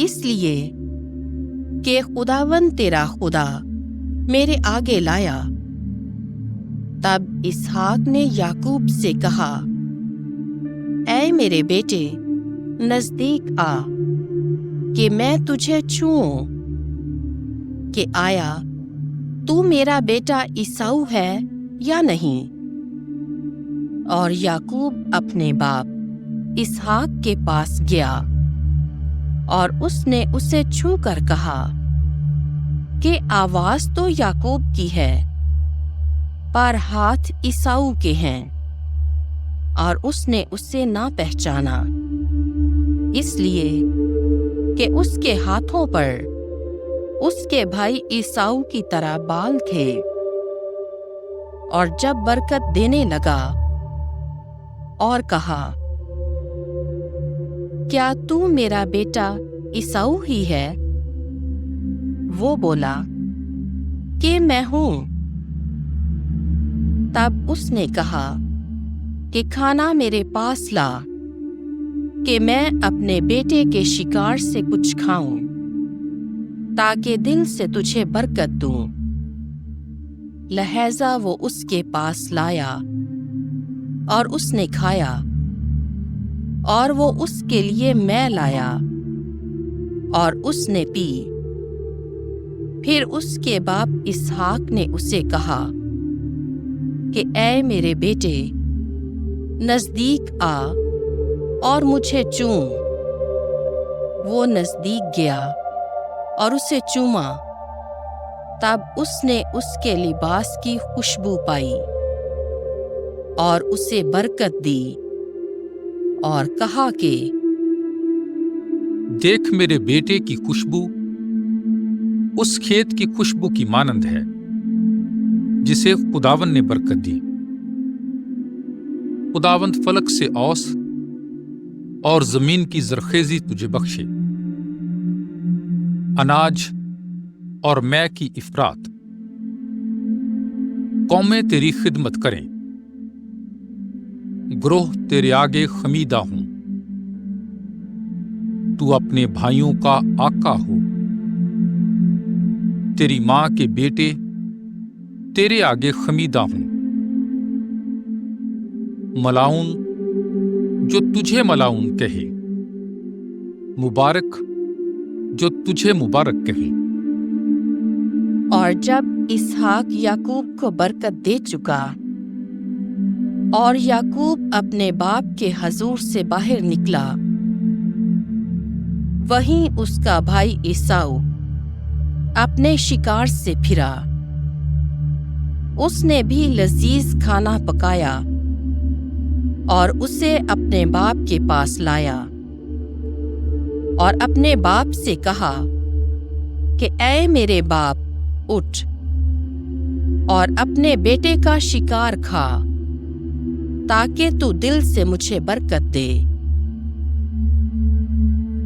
اس لیے کہ خداوند تیرا خدا میرے آگے لایا۔ تب اسحاق نے یعقوب سے کہا، اے میرے بیٹے، نزدیک آ کہ میں تجھے چھوؤں، کہ آیا تو میرا بیٹا عیساؤ ہے یا نہیں؟ اور یعقوب اپنے باپ اسحاق کے پاس گیا اور اس نے اسے چھو کر کہا کہ آواز تو یعقوب کی ہے پر ہاتھ عیساؤ کے ہیں، اور اس نے اسے نہ پہچانا، اس لیے کہ اس کے ہاتھوں پر اس کے بھائی عیساؤ کی طرح بال تھے۔ اور جب برکت دینے لگا اور کہا، کیا تو میرا بیٹا عیساؤ ہی ہے؟ وہ بولا کہ میں ہوں۔ تب اس نے کہا کہ کھانا میرے پاس لا کہ میں اپنے بیٹے کے شکار سے کچھ کھاؤں، تاکہ دل سے تجھے برکت دوں۔ لہذا وہ اس کے پاس لایا اور اس نے کھایا، اور وہ اس کے لیے مے لایا اور اس نے پی۔ پھر اس کے باپ اسحاق نے اسے کہا کہ اے میرے بیٹے، نزدیک آ اور مجھے چوم۔ وہ نزدیک گیا اور اسے چوما۔ تب اس نے اس کے لباس کی خوشبو پائی اور اسے برکت دی اور کہا کہ دیکھ میرے بیٹے کی خوشبو اس کھیت کی خوشبو کی مانند ہے جسے خداوند نے برکت دی۔ خداوند فلک سے اوس اور زمین کی زرخیزی تجھے بخشے، اناج اور مے کی افراط۔ قومیں تیری خدمت کریں، گروہ تیرے آگے خمیدہ ہوں۔ تو اپنے بھائیوں کا آقا ہو، تیری ماں کے بیٹے تیرے آگے خمیدہ ہوں۔ ملاؤن جو تجھے ملاؤن کہے، مبارک جو تجھے مبارک کہے۔ اور جب اسحاق یعقوب کو برکت دے چکا اور یعقوب اپنے باپ کے حضور سے باہر نکلا، وہیں اس کا بھائی عیساؤ اپنے شکار سے پھرا۔ اس نے بھی لذیذ کھانا پکایا اور اسے اپنے باپ کے پاس لایا اور اپنے باپ سے کہا کہ اے میرے باپ، اٹھ اور اپنے بیٹے کا شکار کھا، تاکہ تو دل سے مجھے برکت دے۔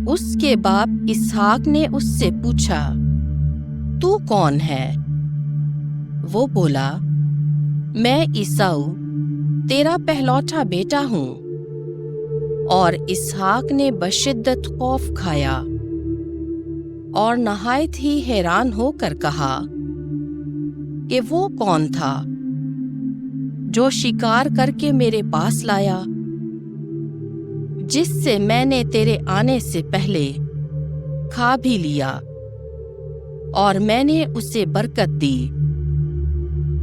اس کے باپ اسحاق نے اس سے پوچھا، تو کون ہے؟ وہ بولا، میں عیساؤ تیرا پہلوٹا بیٹا ہوں۔ اور اسحاق نے بشدت خوف کھایا اور نہایت ہی حیران ہو کر کہا کہ وہ کون تھا جو شکار کر کے میرے پاس لایا، جس سے میں نے تیرے آنے سے پہلے کھا بھی لیا، اور میں نے اسے برکت دی،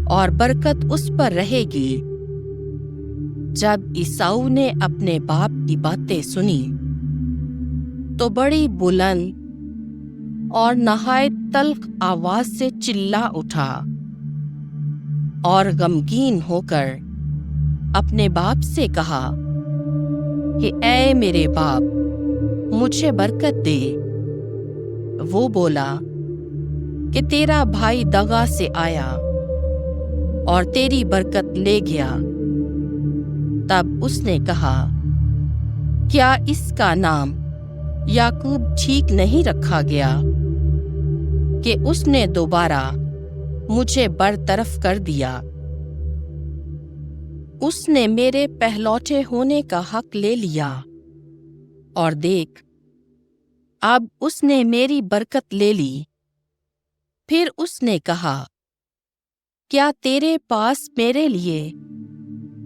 اور برکت اس پر رہے گی۔ جب عیساؤ نے اپنے باپ کی باتیں سنی تو بڑی بلند اور نہایت تلخ آواز سے چلا اٹھا اور غمگین ہو کر اپنے باپ سے کہا کہ اے میرے باپ، مجھے برکت دے۔ وہ بولا کہ تیرا بھائی دغا سے آیا اور تیری برکت لے گیا۔ تب اس نے کہا، کیا اس کا نام یعقوب ٹھیک نہیں رکھا گیا کہ اس نے دوبارہ مجھے برطرف کر دیا؟ اس نے میرے پہلوٹے ہونے کا حق لے لیا، اور دیکھ، اب اس نے میری برکت لے لی۔ پھر اس نے کہا، کیا تیرے پاس میرے لیے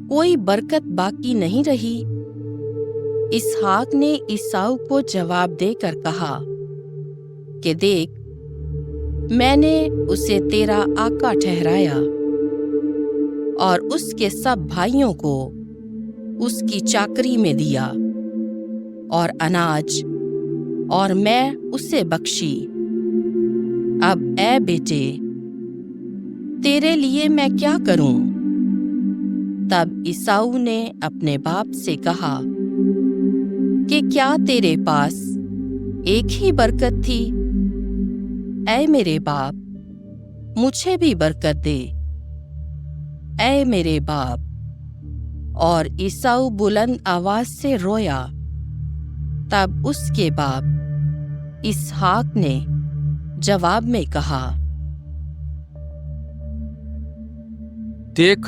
کوئی برکت باقی نہیں رہی؟ اسحاق نے عیساؤ کو جواب دے کر کہا کہ دیکھ، میں نے اسے تیرا آقا ٹھہرایا اور اس کے سب بھائیوں کو اس کی چاکری میں دیا اور اناج، اور میں اسے بخشی۔ اب اے بیٹے، تیرے لیے میں کیا کروں؟ تب عیساؤ نے اپنے باپ سے کہا کہ کیا تیرے پاس ایک ہی برکت تھی؟ اے میرے باپ، مجھے بھی برکت دے، اے میرے باپ۔ اور عیساؤ بلند آواز سے رویا۔ تب اس کے باپ اسحاق نے جواب میں کہا، دیکھ،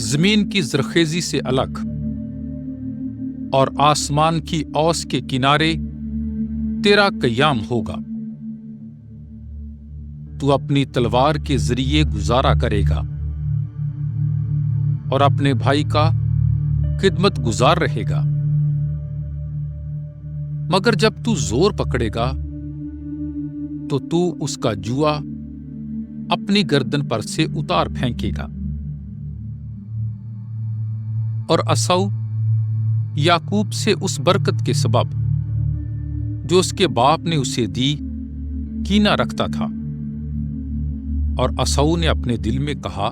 زمین کی زرخیزی سے الگ اور آسمان کی اوس کے کنارے تیرا قیام ہوگا۔ تو اپنی تلوار کے ذریعے گزارا کرے گا اور اپنے بھائی کا خدمت گزار رہے گا، مگر جب تو زور پکڑے گا تو اس کا جوا اپنی گردن پر سے اتار پھینکے گا۔ اور عیساؤ یعقوب سے اس برکت کے سبب جو اس کے باپ نے اسے دی کینہ رکھتا تھا، اور عیساؤ نے اپنے دل میں کہا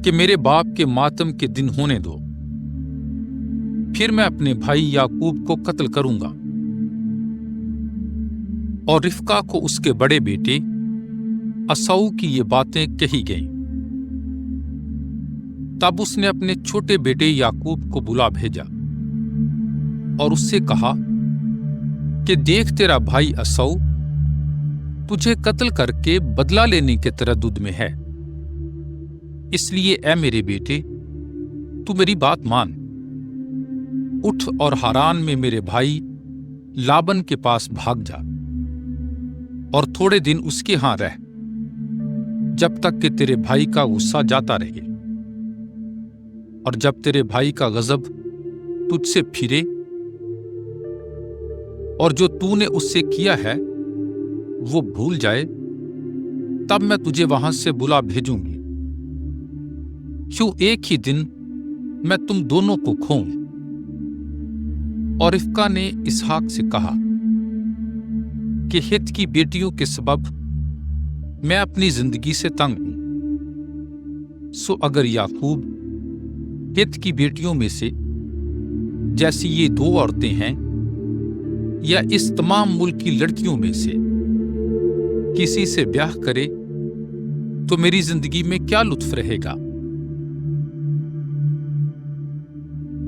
کہ میرے باپ کے ماتم کے دن ہونے دو، پھر میں اپنے بھائی یعقوب کو قتل کروں گا۔ اور رفقہ کو اس کے بڑے بیٹے عیساؤ کی یہ باتیں کہی گئیں۔ تب اس نے اپنے چھوٹے بیٹے یعقوب کو بلا بھیجا اور اس سے کہا کہ دیکھ، تیرا بھائی عیساؤ تجھے قتل کر کے بدلہ لینے کے تردد میں ہے، اس لیے اے میرے بیٹے، تو میری بات مان، اٹھ اور ہاران میں میرے بھائی لابن کے پاس بھاگ جا اور تھوڑے دن اس کے ہاں رہ، جب تک کہ تیرے بھائی کا غصہ جاتا رہے، اور جب تیرے بھائی کا غضب تجھ سے پھرے اور جو تو نے اس سے کیا ہے وہ بھول جائے، تب میں تجھے وہاں سے بلا بھیجوں گی، کیوں ایک ہی دن میں تم دونوں کو کھوؤں۔ اور رفقہ نے اسحاق سے کہا کہ ہت کی بیٹیوں کے سبب میں اپنی زندگی سے تنگ ہوں، سو اگر یعقوب ہت کی بیٹیوں میں سے جیسی یہ دو عورتیں ہیں یا اس تمام ملک کی لڑکیوں میں سے کسی سے بیاہ کرے تو میری زندگی میں کیا لطف رہے گا؟